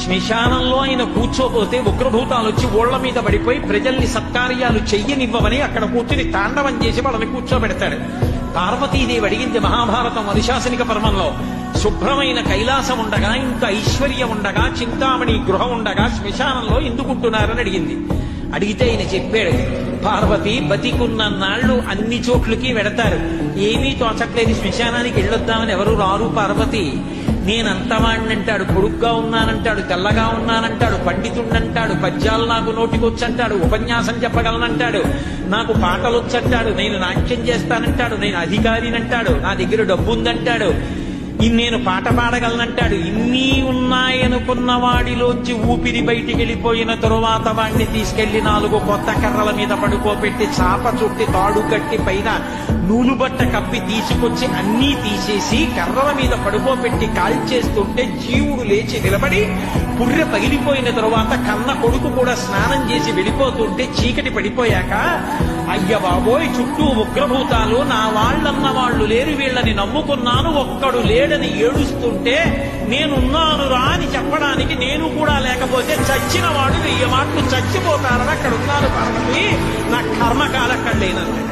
శ్మశానంలో ఆయన కూర్చోపోతే ఉగ్రభూతాలు వచ్చి ఓళ్ల మీద పడిపోయి ప్రజల్ని సత్కార్యాలు చెయ్యనివ్వమని అక్కడ కూర్చుని తాండవం చేసి వాళ్ళని కూర్చోబెడతాడు. పార్వతీదేవి అడిగింది మహాభారతం అనుశాసనిక పర్వంలో, శుభ్రమైన కైలాసం ఉండగా, ఇంత ఐశ్వర్యం ఉండగా, చింతామణి గృహం ఉండగా శ్మశానంలో ఎందుకుంటున్నారని అడిగింది. అడిగితే ఆయన చెప్పాడు, పార్వతి బతికున్న నాళ్లు అన్ని చోట్లకి వెడతారు, ఏమీ తోచట్లేదు, శ్మశానానికి వెళ్ళొద్దామని ఎవరు రారు పార్వతి. నేనంతవాణ్ణంటాడు, పొడుగ్గా ఉన్నానంటాడు, తెల్లగా ఉన్నానంటాడు, పండితుండంటాడు, పద్యాలు నాకు నోటికొచ్చంటాడు, ఉపన్యాసం చెప్పగలనంటాడు, నాకు పాటలొచ్చంటాడు, నేను నాట్యం చేస్తానంటాడు, నేను అధికారినంటాడు, నా దగ్గర డబ్బుందంటాడు, నేను పాట పాడగలనంటాడు. ఇన్ని ఉన్నాయనుకున్న వాడిలోంచి ఊపిరి బయటికి వెళ్ళిపోయిన తరువాత వాడిని తీసుకెళ్లి 4 కొత్త కర్రల మీద పడుకోబెట్టి చాప చుట్టి తాడు కట్టి పైన నూలుబట్ట కప్పి తీసుకొచ్చి అన్నీ తీసేసి కర్రల మీద పడుకోబెట్టి కాల్చేస్తుంటే జీవుడు లేచి నిలబడి పుర్రె పగిలిపోయిన తరువాత కన్న కొడుకు కూడా స్నానం చేసి వెళ్ళిపోతుంటే చీకటి పడిపోయాక, అయ్య బాబోయ్ చుట్టూ ఉగ్రభూతాలు, నా వాళ్ళన్న వాళ్ళు లేరు, వీళ్ళని నమ్ముకున్నాను, ఒక్కడు లేడని ఏడుస్తుంటే నేనున్నాను రా అని చెప్పడానికి నేను కూడా లేకపోతే చచ్చిన వాడు 1000 మాటలు చచ్చిపోతారని అక్కడ ఉన్నాను పార్వతి, నా కర్మకాలక్కడ లేనన్నాడు.